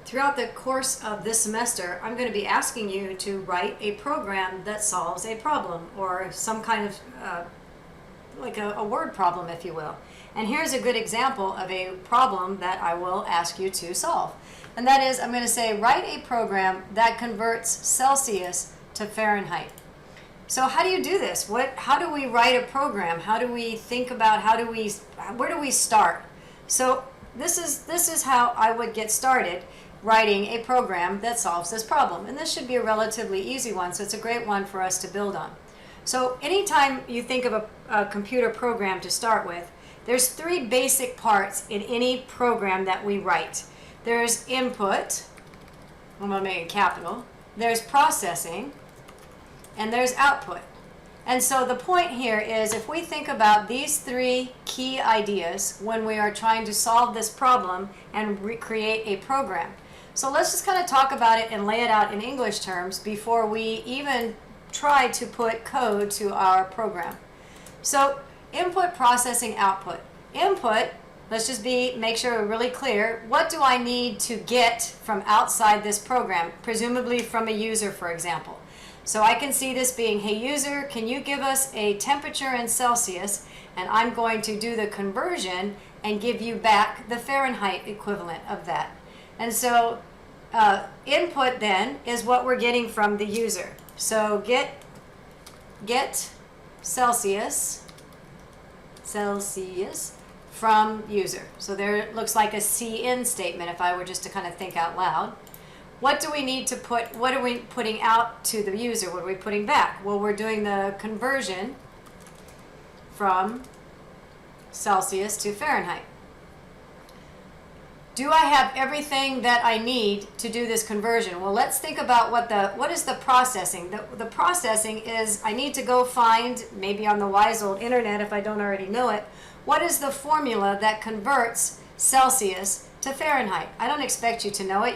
Throughout the course of this semester, I'm going to be asking you to write a program that solves a problem, or some kind of like a word problem, if you will. And here's a good example of a problem that I will ask you to solve. And that is, I'm going to say, write a program that converts Celsius to Fahrenheit. So how do you do this? How do we write a program? How do we think about, where do we start? So this is how I would get started writing a program that solves this problem. And this should be a relatively easy one, so it's a great one for us to build on. So anytime you think of a computer program to start with, there's three basic parts in any program that we write. There's input, I'm going to make it capital, there's processing, and there's output. And so the point here is, if we think about these three key ideas when we are trying to solve this problem and recreate a program. So let's just kind of talk about it and lay it out in English terms before we even try to put code to our program. So input, processing, output. Input, let's just make sure we're really clear. What do I need to get from outside this program? Presumably from a user, for example. So I can see this being, hey user, can you give us a temperature in Celsius? And I'm going to do the conversion and give you back the Fahrenheit equivalent of that. And so input then is what we're getting from the user. So get Celsius from user. So there it looks like a CIN statement if I were just to kind of think out loud. What do we need to put, what are we putting out to the user? What are we putting back? Well, we're doing the conversion from Celsius to Fahrenheit. Do I have everything that I need to do this conversion? Well, let's think about what is the processing. The processing is, I need to go find, maybe on the wise old internet if I don't already know it, what is the formula that converts Celsius to Fahrenheit? I don't expect you to know it.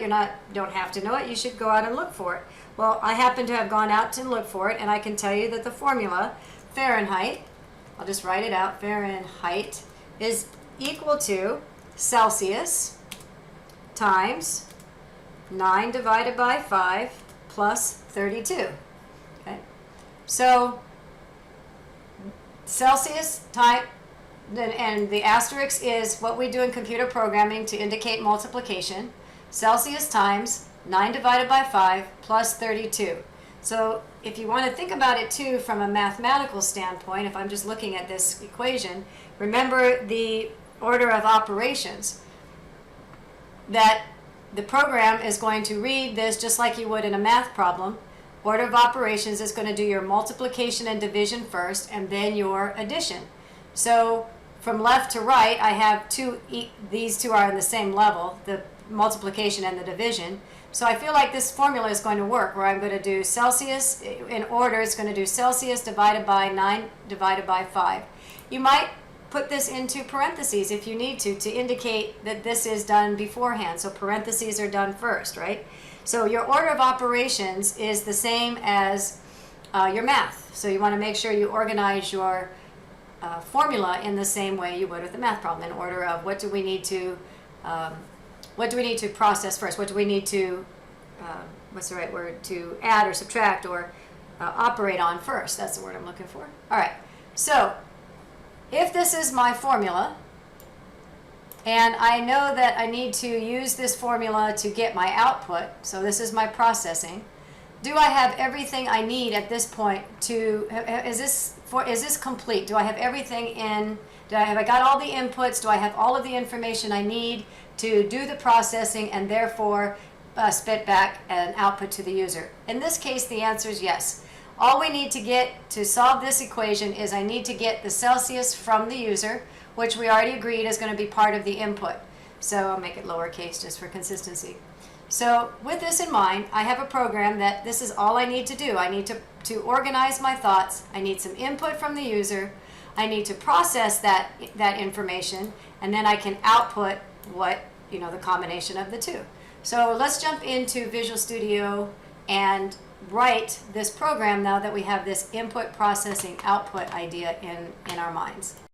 Don't have to know it. You should go out and look for it. Well, I happen to have gone out to look for it, and I can tell you that the formula, Fahrenheit, I'll just write it out, Fahrenheit is equal to Celsius times 9 divided by 5 plus 32. Okay? So Celsius type, and the asterisk is what we do in computer programming to indicate multiplication. Celsius times 9 divided by 5 plus 32. So if you want to think about it too from a mathematical standpoint, if I'm just looking at this equation, remember the order of operations. That the program is going to read this just like you would in a math problem. Order of operations is going to do your multiplication and division first, and then your addition. So from left to right, I have these two are on the same level, the multiplication and the division. So I feel like this formula is going to work, where I'm going to do Celsius, in order, it's going to do Celsius divided by 9 divided by 5. You might put this into parentheses if you need to indicate that this is done beforehand. So parentheses are done first, right? So your order of operations is the same as your math. So you want to make sure you organize your formula in the same way you would with a math problem, in order of what do we need to process first? What do we need to, what's the right word, to add or subtract or operate on first? That's the word I'm looking for. All right, so if this is my formula, and I know that I need to use this formula to get my output, so this is my processing, do I have everything I need at this point to, is this complete? Do I have everything in, have I got all the inputs? Do I have all of the information I need to do the processing and therefore spit back an output to the user? In this case, the answer is yes. All we need to get to solve this equation is I need to get the Celsius from the user, which we already agreed is going to be part of the input. So I'll make it lowercase just for consistency. So with this in mind, I have a program that this is all I need to do. I need to organize my thoughts. I need some input from the user. I need to process that information, and then I can output the combination of the two. So let's jump into Visual Studio and write this program now that we have this input, processing, output idea in our minds.